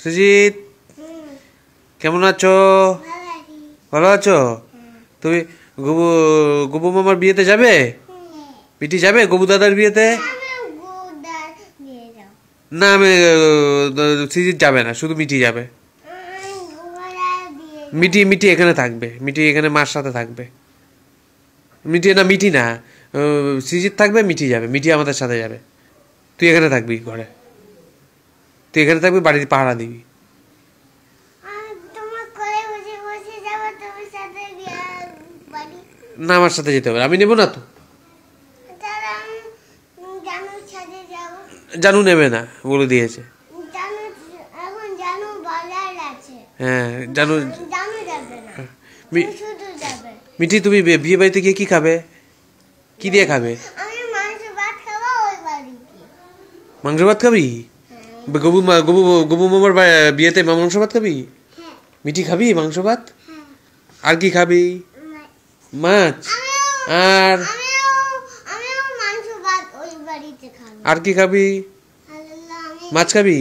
সুজিত, কেমন আছো? ভালো আছো? তুমি গবু গবু মামার বিয়েতে যাবে? মিটি যাবে গবু দাদার বিয়েতে? না, আমি সুজিত যাবে না, শুধু মিটি যাবে। মিটি মিটি এখানে থাকবে, মিটি এখানে মার সাথে থাকবে। মিটি না, সুজিত থাকবে, মিটি যাবে, মিটি আমাদের সাথে যাবে। তুই এখানে থাকবি ঘরে, তুই এখানে থাকবি, বাড়িতে পাহারা দিবি। না, আমার সাথে যেতে হবে, আমি নেবো না তো। জানু নেবে না, বলে দিয়েছে। হ্যাঁ, জানু। মিটি, তুমি বিয়ে বাড়িতে গিয়ে কি খাবে? কি দিয়ে খাবে? মাংস ভাত খাবি? গবু মামার বিয়েতে মাংস ভাত খাবি? মিটি খাবি মাংস ভাত? আর কি খাবি? মাছ? আর কি খাবি? মাছ খাবি?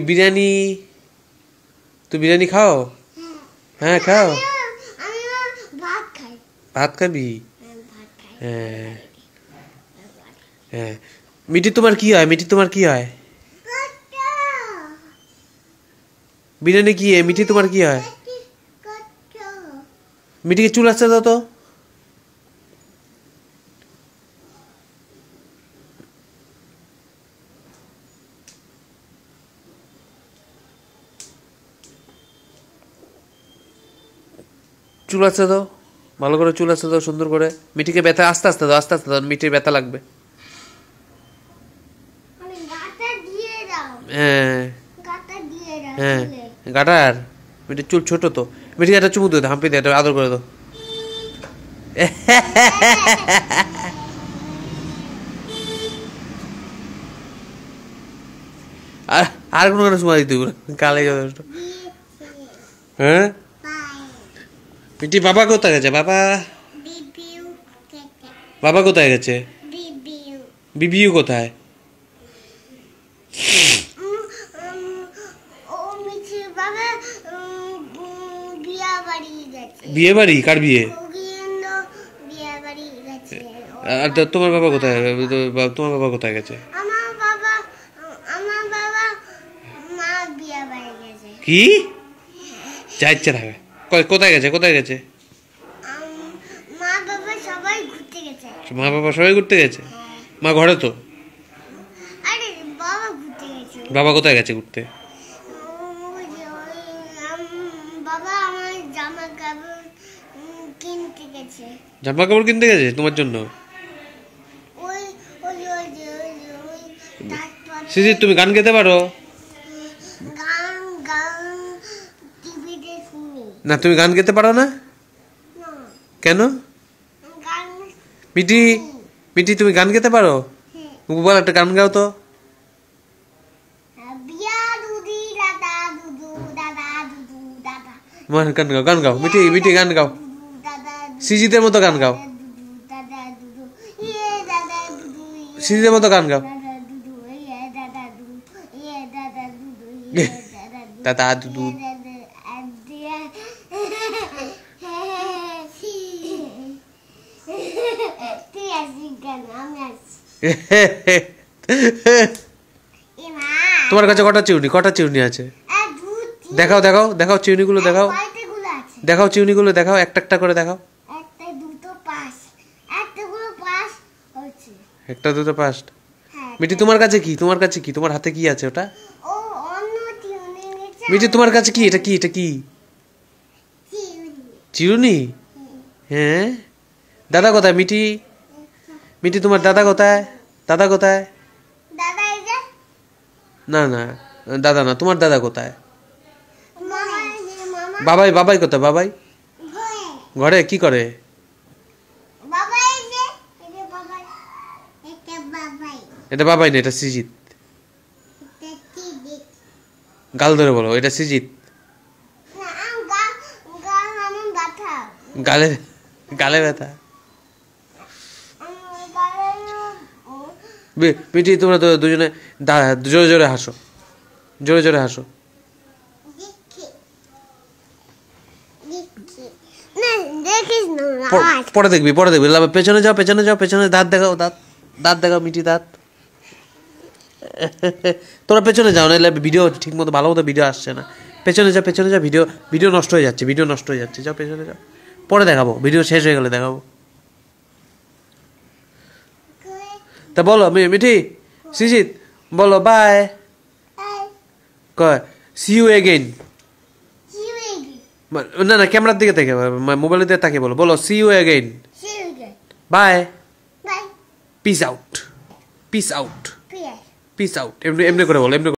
বিরিয়ানি? তুই বিরিয়ানি খাও? হ্যাঁ, খাও। ভাত খাবি? হ্যাঁ হ্যাঁ। মিটি তোমার কি হয়? মিটি তোমার কি হয়? বিরিয়ানি কি? মিটি তোমার কি হয়? মিটিকে চুল আসতে দাও তো। চুল আসতে দাও, ভালো করে চুল আসতে দাও, সুন্দর করে। মিটিকে ব্যথা আস্তে আস্তে দাও, আস্তে আস্তে দাও, মিটির ব্যথা লাগবে। হ্যাঁ হ্যাঁ, গাটার। মিটির চুল ছোট তো। মিটিকে একটা চুমু দিয়ে দাও, হাম্পি দিয়ে একটা আদর করে দাও। আর কোনো কোনো সময় দিতে কালে যথেষ্ট। হ্যাঁ, মিটি বাবা কোথায় গেছে? বাবা বাবা কোথায় গেছে? বিবিউ কোথায়? বিয়ে বাড়ি? কার বিয়ে? আর তোমার বাবা কোথায়? তোমার বাবা কোথায় গেছে? কি যা ইচ্ছে থাকে। কোথায় গেছে? কোথায় গেছে? মা বাবা সবাই ঘুরতে গেছে। মা ঘরে তো। বাবা কোথায় গেছে ঘুরতে? জামা কাপড় কিনতে গেছে তোমার জন্য? সিজি, তুমি গান গেতে পারো? না, তুমি গান গেতে পারো না কেন? মিটি, মিটি তুমি গান গেতে পারো? বল, একটা গান গাও তো। গান গাও, গান গাও মিটি, মিটি গান গাও, সিজিদের মতো গান গাও, সিজিদের মতো গান গাও। দাদা দুদু। তোমার কাছে কটা চিউনি? কটা চিউনি আছে? দেখাও দেখাও দেখাও, চিউনিগুলো দেখাও, দেখাও চিউনিগুলো দেখাও, একটা একটা করে দেখাও। একটা দুটো পাঁচ। মিটি তোমার কাছে কি? তোমার কাছে কি? তোমার হাতে কি আছে ওটা? মিটি তোমার কাছে কি? এটা কি? এটা কি? চিরুনি? হ্যাঁ। দাদা কোথায় মিটি? মিটি তোমার দাদা কোথায়? দাদা কোথায়? না না, দাদা না, তোমার দাদা কোথায়? বাবাই, বাবাই কোথায়? বাবাই ঘরে কি করে? এটা বাবাই না, এটা সিজিত। গাল ধরে বলো, এটা সিজিত। গালে, গালে ব্যথা। মিটি তোমরা তো দুজনে জোরে জোরে হাসো, জোরে জোরে হাসো। পরে দেখবি, পরে দেখবি। পেছনে যাও, পেছনে যাও, পেছনে দাঁত দেখাও, দাঁত দাঁত দেখাও, মিটি দাঁত। তোরা পেছনে যাও, নাহলে ভিডিও ঠিক মতো ভালো মতো ভিডিও আসছে না। পেছনে যা, পেছনে যা, ভিডিও ভিডিও নষ্ট হয়ে যাচ্ছে, ভিডিও নষ্ট হয়ে যাচ্ছে। যাও পেছনে যাও, পরে দেখাবো, ভিডিও শেষ হয়ে গেলে দেখাবো। তা বলো মিঠি, সৃজিত বলো বাই, কয় সি ইউ এগেইন। না না, ক্যামেরার দিকে থেকে, মোবাইলের দিকে তাকে বলো, বলো see you again, bye, peace out, peace out, peace out. এমনি এমনি করে বলো, এমনি।